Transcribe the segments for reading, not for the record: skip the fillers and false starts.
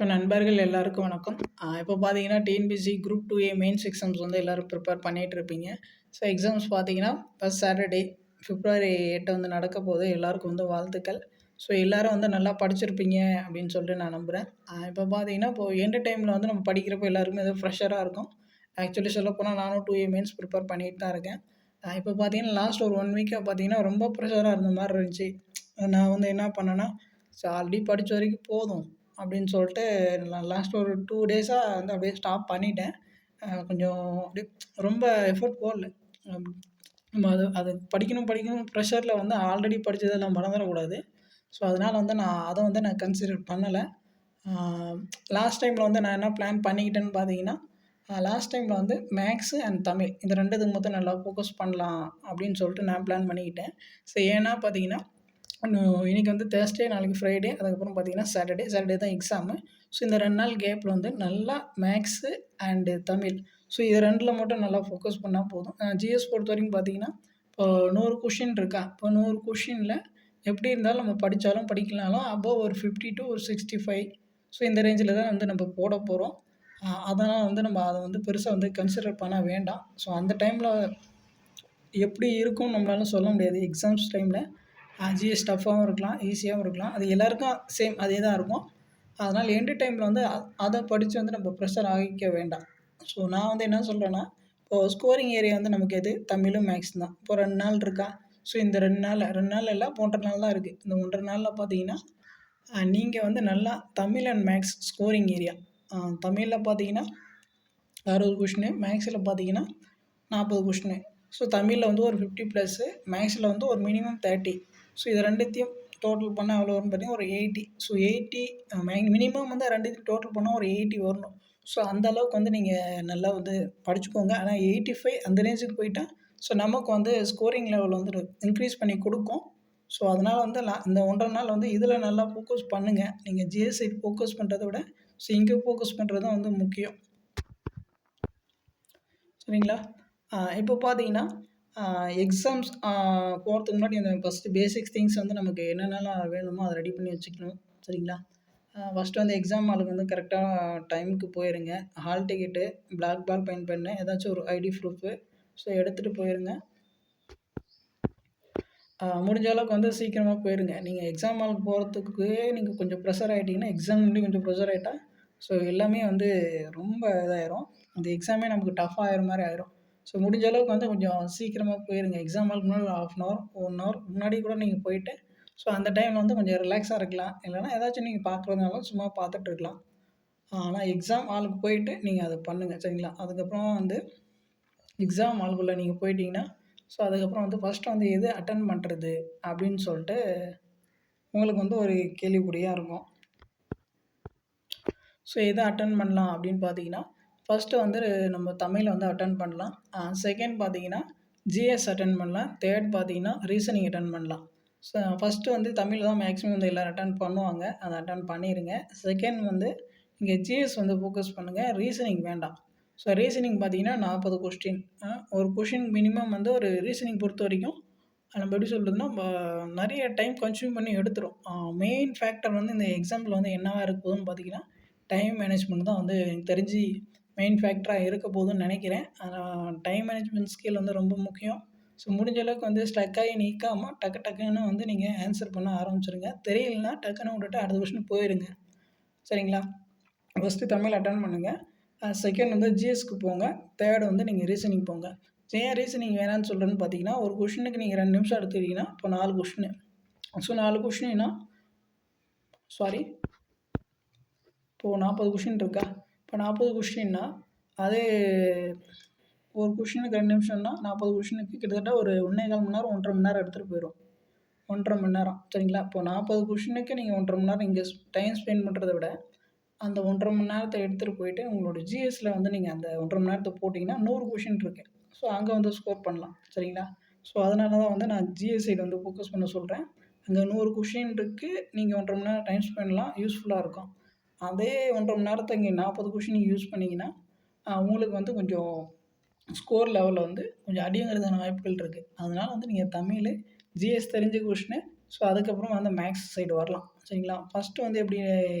நண்பர்கள் எல்லாருக்கும் வணக்கம். இப்போ பார்த்தீங்கன்னா, TNPSC group 2A mains exams வந்து எல்லாரும் ப்ரிப்பேர் பண்ணிட்டு இருப்பீங்க. எக்ஸாம்ஸ் பார்த்தீங்கன்னா, ஃபர்ஸ்ட் சாட்டர்டே பிப்ரவரி 8 வந்து நடக்க போகுது. எல்லாருக்கும் வந்து வாழ்த்துக்கள். எல்லாரும் வந்து நல்லா படிச்சிருப்பீங்க அப்படின்னு சொல்லிட்டு நான் நம்புறேன். இப்போ பார்த்தீங்கன்னா, இப்போ எண்ட் டைம்ல வந்து நம்ம படிக்கிறப்போ எல்லாருக்குமே ஏதோ ஃப்ரெஷரா இருக்கும். ஆக்சுவலி சொல்லப்போனா நானும் 2A மெயின்ஸ் ப்ரிப்பேர் பண்ணிட்டு தான் இருக்கேன். இப்போ பார்த்தீங்கன்னா, லாஸ்ட் ஒரு 1 வீக்கா பார்த்தீங்கன்னா, ரொம்ப ப்ரெஷரா இருந்த மாரி இருந்துச்சு. நான் வந்து என்ன பண்ணேன்னா, ஆல்ரெடி படிச்ச வரைக்கும் போதும் அப்படின்னு சொல்லிட்டு லாஸ்ட் ஒரு 2 டேஸா வந்து அப்படியே ஸ்டாப் பண்ணிட்டேன். கொஞ்சம் அப்படியே ரொம்ப எஃபோர்ட் போடல. அம் நம்ம அது அது படிக்கணும் படிக்கணும் ப்ரெஷரில வந்து ஆல்ரெடி படிச்சதெல்லாம் மறந்துடக்கூடாது. அதனால வந்து நான் கன்சிடர் பண்ணல. ஆ லாஸ்ட் டைம்ல வந்து நான் என்ன பிளான் பண்ணிக்கிட்டேன்னு பார்த்தீங்கன்னா, லாஸ்ட் டைம்ல வந்து மேக்ஸு அண்ட் தமிழ் இந்த 2த்துக்கு மட்டும் நல்லா ஃபோக்கஸ் பண்ணலாம் அப்படின்னு சொல்லிட்டு நான் பிளான் பண்ணிக்கிட்டேன். ஏன்னா பார்த்தீங்கன்னா, இன்னைக்கு வந்து தேர்ஸ்டே, நாளைக்கு ஃப்ரைடே, அதுக்கப்புறம் பார்த்தீங்கன்னா சாட்டர்டே தான் எக்ஸாமு. இந்த 2 நாள் கேப்ல வந்து நல்லா மேக்ஸு அண்டு தமிழ். இது 2ல மட்டும் நல்லா ஃபோக்கஸ் பண்ணா போதும். ஜிஎஸ் பொறுத்தவரைக்கும் பார்த்தீங்கன்னா, இப்போ 100 கொஷின் இருக்கா? இப்போ 100 கொஷின்ல எப்படி இருந்தாலும் நம்ம படிச்சாலும், படிக்கலனாலும் அபோவ் ஒரு 50 டூ ஒரு 65 இந்த ரேஞ்சில தான் வந்து நம்ம போட போறோம். அதனால வந்து நம்ம அத வந்து பெருசா வந்து கன்சிடர் பண்ண வேண்டாம். அந்த டைம்ல எப்படி இருக்கும்னு நம்மளால சொல்ல முடியாது. எக்ஸாம்ஸ் டைம்ல ஜிஎஸ் டஃப்பாவும் இருக்கலாம், ஈஸியாவும் இருக்கலாம். அது எல்லாருக்கும் சேம் அதே தான் இருக்கும். அதனால எண்டு டைம்ல வந்து அத படிச்சு வந்து நம்ம ப்ரெஷர் ஆகிக்க வேண்டாம். நான் வந்து என்ன சொல்றேன்னா, இப்போ ஸ்கோரிங் ஏரியா வந்து நமக்கு எது? தமிழும், மேக்ஸும் தான். இப்போ 2 நாள் இருக்கா? இந்த 2 நாள் இல்ல, 1 1/2 நாள் தான் இருக்கு. இந்த 1 1/2 நாள்ல பார்த்தீங்கன்னா, நீங்க வந்து நல்லா Tamil and max scoring area. தமிழ்ல பார்த்தீங்கன்னா 60 கொஸ்டினு, மேக்ஸ்ல பார்த்தீங்கன்னா 40 கொஸ்டினு. தமிழ்ல வந்து ஒரு 50 ப்ளஸ்ஸு, மேக்ஸ்ல வந்து ஒரு மினிமம் 30. இது 2த்தையும் டோட்டல் பண்ணா எவ்வளோ வரும்னு பார்த்தீங்கன்னா, ஒரு 80. 80 மினிமம் வந்து 2த்தையும் டோட்டல் பண்ணா ஒரு 80 வரணும். அந்த அளவுக்கு வந்து நீங்க நல்லா வந்து படிச்சுக்கோங்க. ஆனா 85 அந்த ரேஞ்சுக்கு போயிட்டா, நமக்கு வந்து ஸ்கோரிங் லெவல் வந்து இன்க்ரீஸ் பண்ணி குடுக்கும். அதனால வந்து இந்த 1 1/2 நாள் வந்து இதில நல்லா ஃபோக்கஸ் பண்ணுங்க. நீங்க ஜிஎஸ் சைட் ஃபோக்கஸ் பண்றத விட, இங்க ஃபோக்கஸ் பண்றது தான் வந்து முக்கியம். சரிங்களா? இப்போ பார்த்தீங்கன்னா, எக்ஸாம்ஸ் போறதுக்கு முன்னாடி அந்த ஃபர்ஸ்ட்டு பேசிக்ஸ் திங்ஸ் வந்து நமக்கு என்னென்னலாம் வேணுமோ அத ரெடி பண்ணி வச்சுக்கணும். சரிங்களா? ஃபர்ஸ்ட்டு வந்து எக்ஸாம் ஹாலுக்கு வந்து கரெக்ட்டா டைமுக்கு போயிருங்க. Hall ticket, black ball paint pen, ஏதாச்சும் ஒரு ஐடி ப்ரூஃபு எடுத்துட்டு போயிருங்க. முடிஞ்ச அளவுக்கு வந்து சீக்கிரமா போயிருங்க. நீங்க எக்ஸாம் ஹாலுக்கு போறதுக்கு நீங்க கொஞ்சம் ப்ரெஷர் ஆயிட்டீங்கன்னா, எக்ஸாம் முன்னாடி கொஞ்சம் ப்ரெஷர் ஆயிட்டா, எல்லாமே வந்து ரொம்ப இதாயிரும். அந்த எக்ஸாமே நமக்கு டஃப் ஆயிற மாரி ஆயிரும். முடிஞ்ச அளவுக்கு வந்து கொஞ்சம் சீக்கிரமா போயிருங்க. எக்ஸாம் ஹாலுக்கு முன்னாடி ஒரு 1/2 அன் ஹவர், 1 ஹவர் முன்னாடி கூட நீங்க போயிட்டு, அந்த டைம்ல வந்து கொஞ்சம் ரிலாக்ஸா இருக்கலாம். இல்லன்னா ஏதாச்சும் நீங்க பார்க்குறதுனாலும் சும்மா பார்த்துட்டு இருக்கலாம். ஆனா எக்ஸாம் ஹாலுக்கு போயிட்டு நீங்க அத பண்ணுங்க. சரிங்களா? அதுக்கப்புறம் வந்து எக்ஸாம் ஹாலுக்குள்ள நீங்க போயிட்டீங்கன்னா, அதுக்கப்புறம் வந்து ஃபர்ஸ்ட்டு வந்து எது அட்டெண்ட் பண்றது அப்படின்னு சொல்லிட்டு உங்களுக்கு வந்து ஒரு கேள்விக்குறியா இருக்கும். எத அட்டெண்ட் பண்ணலாம் அப்படின்னு பார்த்தீங்கன்னா, ஃபர்ஸ்ட்டு வந்து நம்ம தமிழ் வந்து அட்டெண்ட் பண்ணலாம். செகண்ட் பார்த்தீங்கன்னா, ஜிஎஸ் அட்டெண்ட் பண்ணலாம். தேர்ட் பார்த்தீங்கன்னா, ரீசனிங் அட்டெண்ட் பண்ணலாம். ஃபர்ஸ்ட்டு வந்து தமிழ் தான் மேக்ஸிமம் வந்து எல்லாரும் அட்டெண்ட் பண்ணுவாங்க. அத அட்டெண்ட் பண்ணிருங்க. செகண்ட் வந்து இங்க ஜிஎஸ் வந்து ஃபோக்கஸ் பண்ணுங்க. ரீசனிங் வேண்டாம். ரீசனிங் பார்த்தீங்கன்னா 40 கொஸ்டின். ஒரு கொஸ்டின் மினிமம் வந்து ஒரு ரீசனிங் பொறுத்தவரைக்கும் நம்ம எப்படி சொல்றதுன்னா, நெறைய டைம் கன்சியூம் பண்ணி எடுத்துரும். மெயின் ஃபேக்டர் வந்து இந்த எக்ஸாம்ல வந்து என்னவா இருக்க போகுதுன்னு பார்த்தீங்கன்னா, டைம் மேனேஜ்மெண்ட் தான் வந்து எனக்கு தெரிஞ்சு மெயின் ஃபேக்டரா இருக்க போகுதுன்னு நெனைக்கிறேன். டைம் மேனேஜ்மெண்ட் ஸ்கில் வந்து ரொம்ப முக்கியம். முடிஞ்ச அளவுக்கு வந்து ஸ்டக் ஆகி நிக்காம டக்கு டக்குன்னு வந்து நீங்க ஆன்சர் பண்ண ஆரம்பிச்சுருங்க. தெரியலன்னா டக்குன்னு விட்டுட்டு அடுத்த கொஸ்டின் போயிருங்க. சரிங்களா? ஃபர்ஸ்ட்டு தமிழ் அட்டெண்ட் பண்ணுங்க. செகண்ட் வந்து ஜிஎஸ்க்கு போங்க. தேர்ட் வந்து நீங்க ரீசனிங் போங்க. ஏன் ரீசனிங் வேணான்னு சொல்றேன்னு பார்த்தீங்கன்னா, ஒரு கொஸ்டினுக்கு நீங்க 2 நிமிஷம் எடுத்துக்கிட்டீங்கன்னா, இப்போ 4 கொஸ்டினு. 4 கொஸ்டின்னா சாரி இப்போ 40 கொஸ்டின் இருக்கா? இப்போ 40 கொஸ்டின்னா, அதே ஒரு கொஸ்டினுக்கு 2 நிமிஷம்னா, 40 கொஸ்டினுக்கு கிட்டத்தட்ட ஒரு 1 1/4 மணி நேரம், 1 1/2 மணி நேரம் எடுத்துட்டு போயிரும். 1 1/2 மணி நேரம். சரிங்களா? இப்போ 40 கொஸ்டினுக்கு நீங்க 1 1/2 மணி நேரம் இங்க டைம் ஸ்பெண்ட் பண்றத விட, அந்த 1 1/2 மணி நேரத்த எடுத்துட்டு போயிட்டு, உங்களோட ஜிஎஸ்ல வந்து நீங்க அந்த 1 1/2 மணி நேரத்த போட்டீங்கன்னா, 100 கொஸ்டின் இருக்கு. அங்க வந்து ஸ்கோர் பண்ணலாம். சரிங்களா? அதனால தான் வந்து நான் ஜிஎஸ் சைடு வந்து ஃபோக்கஸ் பண்ண சொல்றேன். அங்க 100 கொஸ்டின் இருக்கு. நீங்க 1 1/2 மணி நேரம் டைம் ஸ்பெண்ட்லாம் யூஸ்ஃபுல்லா இருக்கும். அதே 1 1/2 மணி நேரத்த இங்க 40 கொஸ்டின் யூஸ் பண்ணீங்கன்னா, உங்களுக்கு வந்து கொஞ்சம் ஸ்கோர் லெவல்ல வந்து கொஞ்சம் அடிங்கிறதுக்கான வாய்ப்புகள் இருக்கு. அதனால வந்து நீங்க தமிழு, ஜிஎஸ் தெரிஞ்ச கொஸ்டினு, அதுக்கப்புறம் வந்து மேக்ஸ் சைடு வரலாம். சரிங்களா? ஃபர்ஸ்ட்டு வந்து எப்படி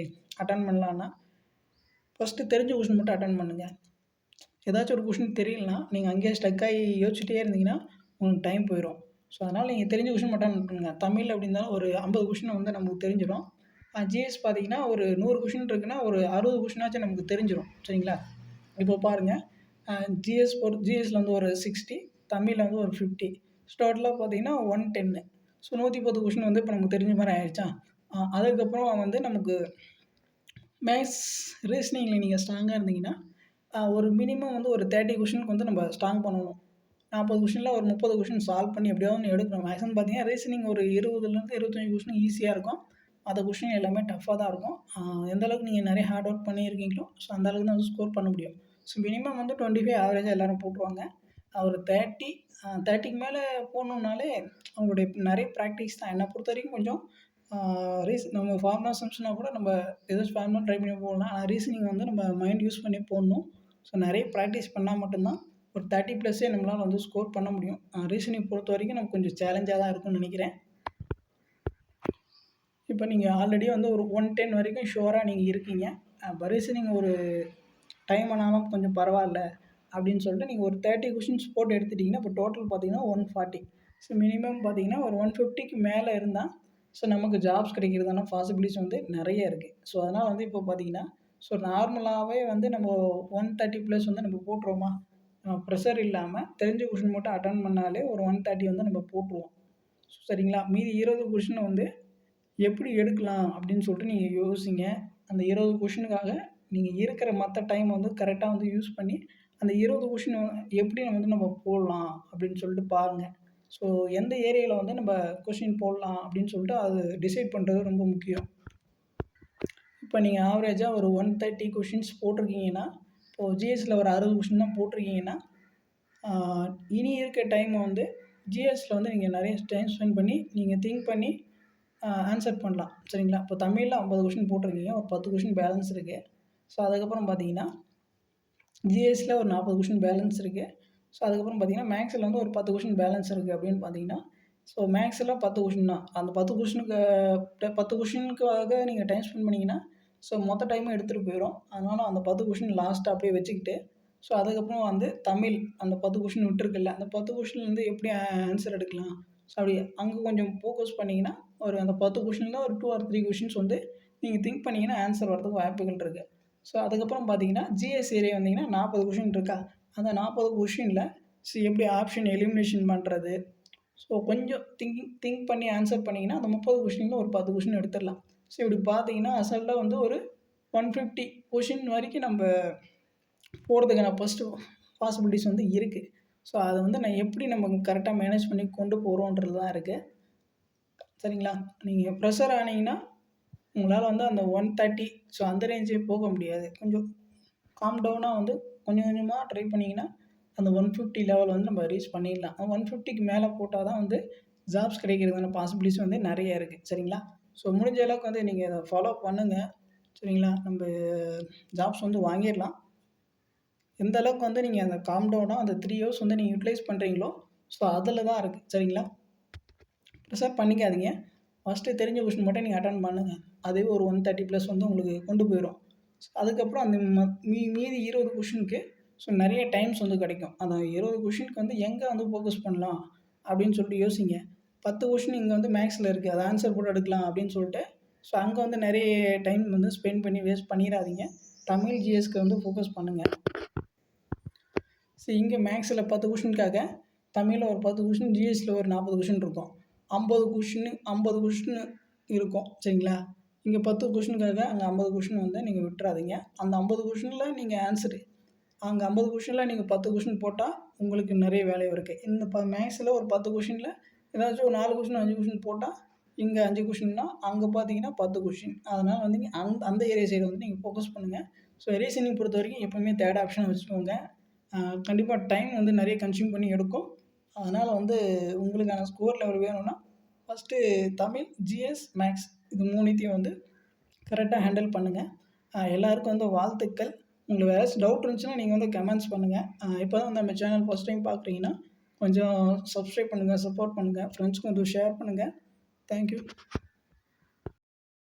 அட்டெண்ட் பண்ணலான்னா, ஃபஸ்ட்டு தெரிஞ்ச கொஷின் மட்டும் அட்டெண்ட் பண்ணுங்கள். ஏதாச்சும் ஒரு கொஷின் தெரியலனா, நீங்கள் அங்கேயே ஸ்டக் ஆகி யோசிச்சுட்டே இருந்தீங்கன்னா, உங்களுக்கு டைம் போயிடும். ஸோ, அதனால் நீங்கள் தெரிஞ்ச கொஷின் மட்டும் அட்டெண்ட் பண்ணுங்க. தமிழ் அப்படி இருந்தாலும் ஒரு 50 கொஷின் வந்து நமக்கு தெரிஞ்சிடும். ஜிஎஸ் பார்த்தீங்கன்னா, ஒரு 100 கொஷின் இருக்குன்னா, ஒரு 60 கொஷினாச்சும் நமக்கு தெரிஞ்சிடும். சரிங்களா? இப்போ பாருங்கள், ஜிஎஸ்ல வந்து ஒரு 60, தமிழ்ல வந்து ஒரு 50. டோட்டலாக பார்த்தீங்கன்னா 110. ஸோ 110 கொஷின் வந்து இப்போ நமக்கு தெரிஞ்ச மாதிரி ஆயிடுச்சா? அதுக்கப்புறம் வந்து நமக்கு மேத்ஸ், ரீசனிங்கில் நீங்கள் ஸ்ட்ராங்காக இருந்தீங்கன்னா, ஒரு மினிமம் வந்து ஒரு 30 கொஷினுக்கு வந்து நம்ம ஸ்ட்ராங் பண்ணணும். 40 கொஷினில் ஒரு 30 கொஷின் சால்வ் பண்ணி எப்படியாவது ஒன்று எடுக்கணும். மேக்ஸிமம் பார்த்தீங்கன்னா, ரீசனிங் ஒரு 20லேருந்து 25 கொஷின் ஈஸியாக இருக்கும். மற்ற கொஷின் எல்லாமே டஃப்பாக தான் இருக்கும். எந்த அளவுக்கு நீங்கள் நிறைய ஹார்ட் ஒர்க் பண்ணியிருக்கீங்களோ, ஸோ அந்த அளவுக்கு தான் வந்து ஸ்கோர் பண்ண முடியும். ஸோ மினிமம் வந்து 25 ஆவரேஜாக எல்லோரும் போட்டுருவாங்க. ஒரு 30க்கு மேலே போகணுன்னாலே அவங்களுடைய நிறைய ப்ராக்டிஸ் தான். என்னை பொறுத்த வரைக்கும் கொஞ்சம் நம்ம ஃபார்முலா சம்ஸ்னா கூட நம்ம ஏதாச்சும் ஃபார்முலா ட்ரை பண்ணி போடலாம். ஆனால் ரீசனிங் வந்து நம்ம மைண்ட் யூஸ் பண்ணி போடணும். ஸோ நிறைய ப்ராக்டிஸ் பண்ணால் மட்டும்தான் ஒரு 30+ நம்மளால் வந்து ஸ்கோர் பண்ண முடியும். ரீசனிங் பொறுத்த வரைக்கும் நமக்கு கொஞ்சம் சேலஞ்சாக தான் இருக்கும்னு நினைக்கிறேன். இப்போ நீங்கள் ஆல்ரெடி வந்து ஒரு 110 வரைக்கும் ஷுவராக நீங்கள் இருக்கீங்க. இப்போ ரீசனிங் ஒரு டைம் ஆனாலும் கொஞ்சம் பரவாயில்ல அப்படின்னு சொல்லிட்டு நீங்கள் ஒரு 30 கொஷின்ஸ் போட்டு எடுத்துட்டிங்கன்னா, இப்போ டோட்டல் பார்த்தீங்கன்னா 140. ஸோ மினிமம் பார்த்தீங்கன்னா ஒரு 150க்கு மேலே இருந்தால் ஸோ நமக்கு ஜாப்ஸ் கிடைக்கிறதான பாசிபிலிட்டிஸ் வந்து நிறைய இருக்குது. ஸோ அதனால் வந்து இப்போ பார்த்தீங்கன்னா, ஸோ நார்மலாகவே வந்து நம்ம 130+ வந்து நம்ம போட்டுருவோமா? ப்ரெஷர் இல்லாமல் தெரிஞ்ச கொஷின் மட்டும் அட்டெண்ட் பண்ணாலே ஒரு 130 வந்து நம்ம போட்டுருவோம். சரிங்களா? மீதி 20 கொஷினை வந்து எப்படி எடுக்கலாம் அப்படின்னு சொல்லிட்டு நீங்கள் யோசிங்க. அந்த 20 கொஷினுக்காக நீங்கள் இருக்கிற மற்ற டைம் வந்து கரெக்டாக வந்து யூஸ் பண்ணி, அந்த 20 கொஷின் எப்படி வந்து நம்ம போடலாம் அப்படின்னு சொல்லிட்டு பாருங்கள். ஸோ எந்த ஏரியாவில் வந்து நம்ம கொஷின் போடலாம் அப்படின்னு சொல்லிட்டு அது டிசைட் பண்ணுறது ரொம்ப முக்கியம். இப்போ நீங்கள் ஆவரேஜாக ஒரு 130 கொஷின்ஸ் போட்டிருக்கீங்கன்னா, இப்போது ஜிஎஸ்சில் ஒரு 60 கொஷின் தான் போட்டிருக்கீங்கன்னா, இனி இருக்க டைம் வந்து ஜிஎஸ்சில் வந்து நீங்கள் நிறைய டைம் ஸ்பெண்ட் பண்ணி நீங்கள் திங்க் பண்ணி ஆன்சர் பண்ணலாம். சரிங்களா? இப்போ தமிழில் 50 கொஷின் போட்டிருக்கீங்க, ஒரு 10 கொஷின் பேலன்ஸ் இருக்குது. ஸோ அதுக்கப்புறம் பார்த்தீங்கன்னா, ஜிஎஸ்சில் ஒரு 40 கொஷின் பேலன்ஸ் இருக்குது. ஸோ அதுக்கப்புறம் பார்த்தீங்கன்னா, மேக்ஸில் வந்து ஒரு 10 கொஷின் பேலன்ஸ் இருக்குது அப்படின்னு பார்த்தீங்கன்னா, ஸோ மேக்ஸில் 10 கொஷின் தான். அந்த 10 கொஷினுக்காக நீங்கள் டைம் ஸ்பெண்ட் பண்ணிங்கன்னா, ஸோ மொத்த டைமும் எடுத்துகிட்டு போயிடும். அதனால் அந்த 10 கொஷின் லாஸ்ட்டாக அப்படியே வச்சுக்கிட்டு, ஸோ அதுக்கப்புறம் வந்து தமிழ் அந்த 10 கொஷின் விட்டுருக்குல்ல, அந்த 10 கொஷின்லேருந்து எப்படி ஆன்சர் எடுக்கலாம்? ஸோ அப்படி அங்கே கொஞ்சம் ஃபோக்கஸ் பண்ணிங்கன்னா, ஒரு அந்த 10 கொஷினில் ஒரு 2 ஆர் 3 கொஷின்ஸ் வந்து நீங்கள் திங்க் பண்ணிங்கன்னா ஆன்சர் வரதுக்கு வாய்ப்புகள் இருக்குது. ஸோ அதுக்கப்புறம் பார்த்தீங்கன்னா, ஜிஎஸ் ஏரியா வந்தீங்கன்னா 40 கொஷின் இருக்கா? அந்த 40 கொஷினில் எப்படி ஆப்ஷன் எலிமினேஷன் பண்ணுறது? ஸோ கொஞ்சம் திங்க் பண்ணி ஆன்சர் பண்ணிங்கன்னா, அந்த 30 கொஷினில் ஒரு 10 கொஷின் எடுத்துடலாம். ஸோ இப்படி பார்த்தீங்கன்னா, அசல்ட்டாக வந்து ஒரு 150 கொஷின் வரைக்கும் நம்ம போகிறதுக்கான ஃபஸ்ட்டு பாசிபிலிட்டிஸ் வந்து இருக்குது. ஸோ அதை வந்து எப்படி நம்ம கரெக்டாக மேனேஜ் பண்ணி கொண்டு போகிறோன்றது தான் இருக்குது. சரிங்களா? நீங்கள் ப்ரெஷர் ஆனீங்கன்னா, உங்களால் வந்து அந்த 130 ஸோ அந்த ரேஞ்சே போக முடியாது. கொஞ்சம் காம் டவுனாக வந்து கொஞ்சம் கொஞ்சமாக ட்ரை பண்ணிங்கன்னா, அந்த 150 லெவல் வந்து நம்ம ரீச் பண்ணிடலாம். 150க்கு மேலே போட்டால் தான் வந்து ஜாப்ஸ் கிடைக்கிறதுக்கான பாசிபிலிட்டிஸ் வந்து நிறைய இருக்குது. சரிங்களா? ஸோ முடிஞ்ச அளவுக்கு வந்து நீங்கள் அதை ஃபாலோ பண்ணுங்கள். சரிங்களா? நம்ம ஜாப்ஸ் வந்து வாங்கிடலாம். எந்த அளவுக்கு வந்து நீங்கள் அந்த காம் டவுனாக அந்த 3 இயர்ஸ் வந்து நீங்கள் யூட்டிலைஸ் பண்ணுறீங்களோ, ஸோ அதில் தான் இருக்குது. சரிங்களா? ப்ரெஷர் பண்ணிக்காதீங்க. ஃபஸ்ட்டு தெரிஞ்ச கொஷின் மட்டும் நீங்கள் அட்டெண்ட் பண்ணுங்கள். அதுவே ஒரு 130+ வந்து உங்களுக்கு கொண்டு போயிடும். ஸோ அதுக்கப்புறம் அந்த மீதி 20 கொஷினுக்கு ஸோ நிறைய டைம்ஸ் வந்து கிடைக்கும். அந்த 20 கொஷினுக்கு வந்து எங்கே வந்து ஃபோக்கஸ் பண்ணலாம் அப்படின்னு சொல்லிட்டு யோசிங்க. 10 கொஷின் இங்கே வந்து மேக்ஸில் இருக்குது. அதை ஆன்சர் கூட எடுக்கலாம் அப்படின்னு சொல்லிட்டு, ஸோ அங்கே வந்து நிறைய டைம் வந்து ஸ்பெண்ட் பண்ணி வேஸ்ட் பண்ணிடாதீங்க. தமிழ் ஜிஎஸ்க்கு வந்து ஃபோக்கஸ் பண்ணுங்கள். ஸோ இங்கே மேக்ஸில் 10 கொஷினுக்காக தமிழில் ஒரு 10 கொஷின், ஜிஎஸ்சில் ஒரு 40 கொஷின் இருக்கும். 50 கொஷின் இருக்கும். சரிங்களா? இங்கே 10 கொஷினுக்காக அங்கே 50 கொஷின் வந்து நீங்கள் விட்டுறாதீங்க. அந்த 50 கொஷினில் நீங்கள் ஆன்சரு அங்கே 50 கொஷினில் நீங்கள் 10 கொஷின் போட்டால் உங்களுக்கு நிறைய வேலை இருக்குது. இந்த மேக்ஸில் ஒரு 10 கொஷினில் ஏதாச்சும் ஒரு 4 கொஷின் 5 கொஷின் போட்டால் இங்கே 5 கொஷின்னா அங்கே பார்த்தீங்கன்னா 10 கொஷின். அதனால் வந்து அந்த ஏரியா சைடு வந்து நீங்கள் ஃபோக்கஸ் பண்ணுங்கள். ஸோ ரீசனிங் பொறுத்த வரைக்கும் எப்போவுமே தேர்ட் ஆப்ஷன் வச்சுக்கோங்க. கண்டிப்பாக டைம் வந்து நிறைய கன்சியூம் பண்ணி எடுக்கும். அதனால் வந்து உங்களுக்கான ஸ்கோர் லெவல் வேணும்னா ஃபஸ்ட்டு தமிழ், ஜிஎஸ், மேக்ஸ் இது 3த்தையும் வந்து கரெக்டாக ஹேண்டில் பண்ணுங்கள். எல்லாருக்கும் வந்து வாழ்த்துக்கள். உங்களுக்கு வேறு ஏதாச்சும் டவுட் இருந்துச்சுன்னா நீங்கள் வந்து கமெண்ட்ஸ் பண்ணுங்கள். இப்போ தான் வந்து நம்ம சேனல் ஃபஸ்ட் டைம் பார்க்குறீங்கன்னா கொஞ்சம் சப்ஸ்கிரைப் பண்ணுங்கள், சப்போர்ட் பண்ணுங்கள், ஃப்ரெண்ட்ஸ்க்கு வந்து ஷேர் பண்ணுங்கள். தேங்க்யூ.